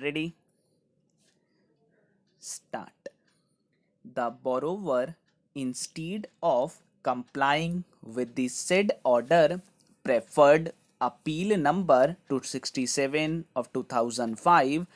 ready? Start. The borrower, instead of complying with the said order, preferred appeal number 267 of 2005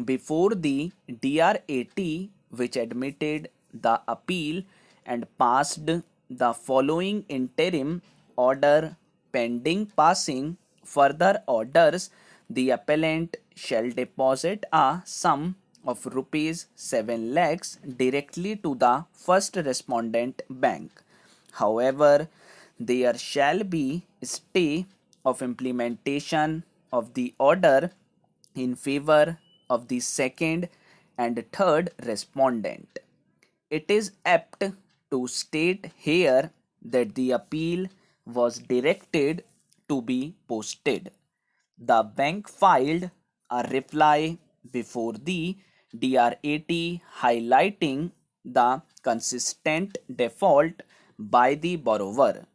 before the DRAT, which admitted the appeal and passed the following interim order pending passing further orders. The appellant shall deposit a sum of rupees 7 lakhs directly to the first respondent bank. However, there shall be stay of implementation of the order in favor of the second and third respondent. It is apt to state here that the appeal was directed to be posted. The bank filed a reply before the DRAT highlighting the consistent default by the borrower.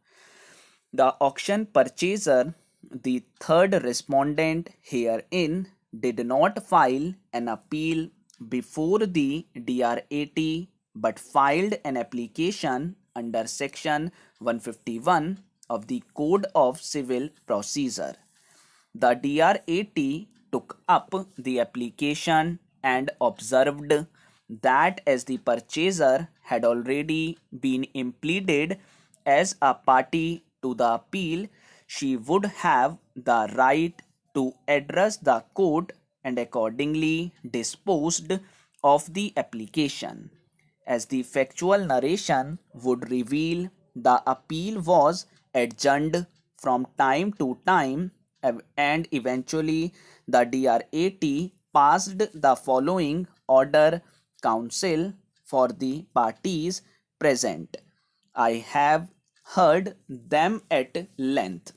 The auction purchaser, the third respondent herein, did not file an appeal before the DRAT but filed an application under section 151 of the Code of Civil Procedure. The DRAT took up the application and observed that as the purchaser had already been impleaded as a party to the appeal, she would have the right to address the court and accordingly disposed of the application. As the factual narration would reveal, the appeal was adjourned from time to time and eventually the DRAT passed the following order: counsel for the parties present. I have heard them at length.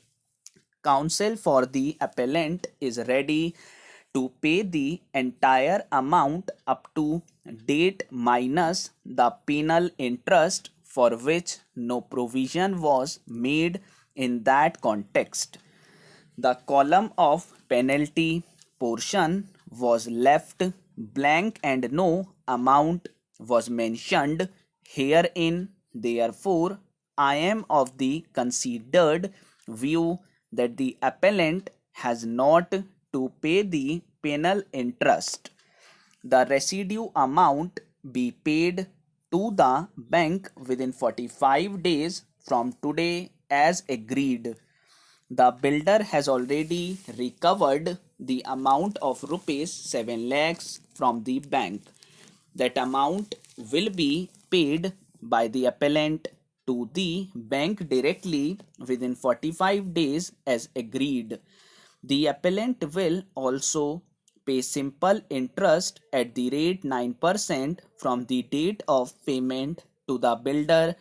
Counsel for the appellant is ready to pay the entire amount up to date minus the penal interest for which no provision was made in that context. The column of penalty portion was left blank and no amount was mentioned herein. Therefore, I am of the considered view that the appellant has not to pay the penal interest. The residue amount be paid to the bank within 45 days from today as agreed. The builder has already recovered the amount of rupees 7 lakhs from the bank. That amount will be paid by the appellant to the bank directly within 45 days as agreed. The appellant will also pay simple interest at the rate 9% from the date of payment to the builder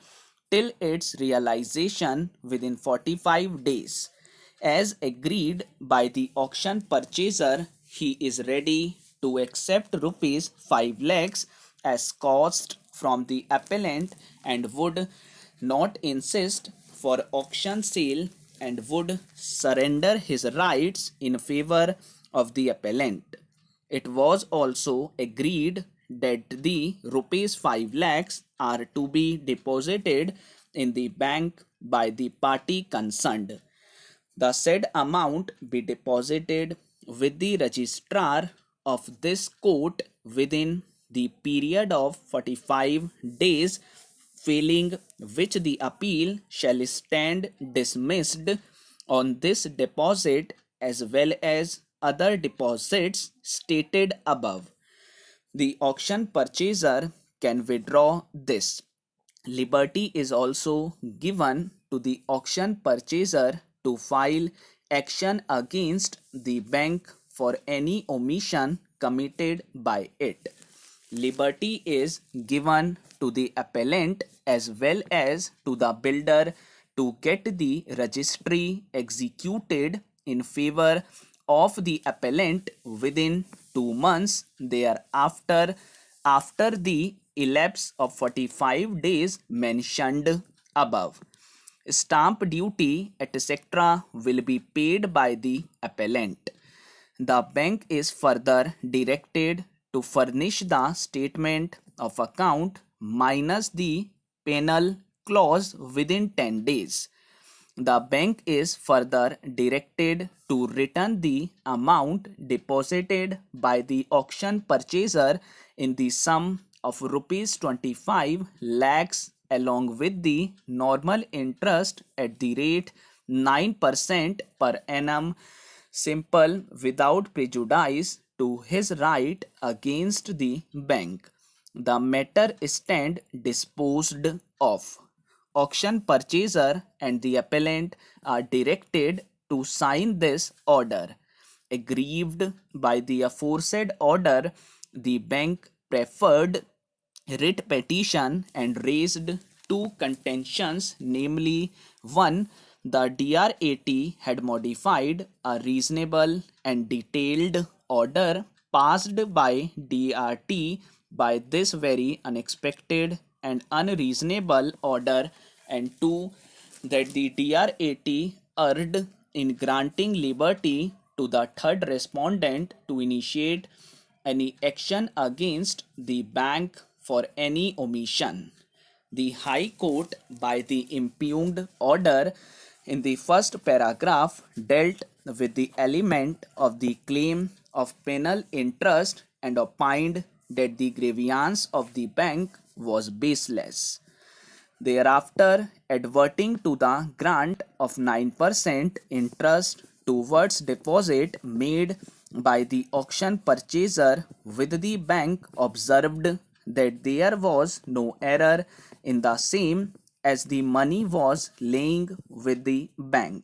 till its realization within 45 days. As agreed by the auction purchaser, he is ready to accept rupees 5 lakhs as cost from the appellant and would not insist for auction sale and would surrender his rights in favor of the appellant. It was also agreed that the rupees 5 lakhs are to be deposited in the bank by the party concerned. The said amount be deposited with the registrar of this court within the period of 45 days, failing which the appeal shall stand dismissed on this deposit as well as other deposits stated above. The auction purchaser can withdraw this. Liberty is also given to the auction purchaser to file action against the bank for any omission committed by it. Liberty is given to the appellant as well as to the builder to get the registry executed in favor of the appellant within 2 months thereafter, after the elapse of 45 days mentioned above. Stamp duty, etc., will be paid by the appellant. The bank is further directed to furnish the statement of account minus the penal clause within 10 days. The bank is further directed to return the amount deposited by the auction purchaser in the sum of rupees 25 lakhs along with the normal interest at the rate 9% per annum, simple without prejudice to his right against the bank. The matter stand disposed of. Auction purchaser and the appellant are directed to sign this order. Aggrieved by the aforesaid order, the bank preferred writ petition and raised two contentions, namely, one, the DRAT had modified a reasonable and detailed order passed by DRT by this very unexpected and unreasonable order, and two, that the DRAT erred in granting liberty to the third respondent to initiate any action against the bank for any omission. The High Court, by the impugned order in the first paragraph, dealt with the element of the claim of penal interest and opined that the grievance of the bank was baseless. Thereafter, adverting to the grant of 9% interest towards deposit made by the auction purchaser with the bank, observed that there was no error in the same, as the money was lying with the bank.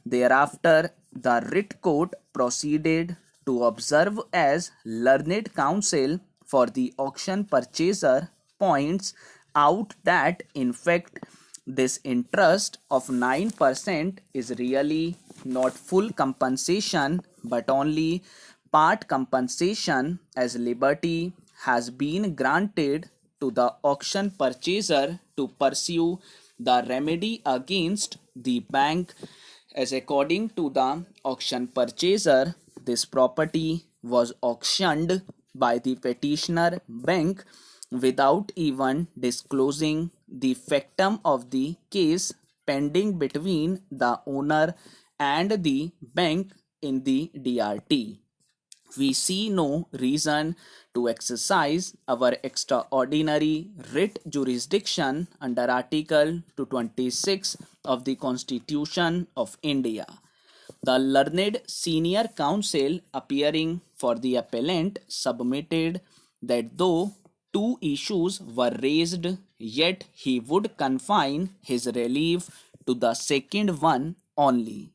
Thereafter, the writ court proceeded to observe as learned counsel for the auction purchaser points out that in fact this interest of 9% is really not full compensation but only part compensation, as liberty has been granted to the auction purchaser to pursue the remedy against the bank, as according to the auction purchaser this property was auctioned by the petitioner bank without even disclosing the factum of the case pending between the owner and the bank in the DRT. We see no reason to exercise our extraordinary writ jurisdiction under Article 226 of the Constitution of India. The learned senior counsel appearing for the appellant submitted that though two issues were raised, yet he would confine his relief to the second one only.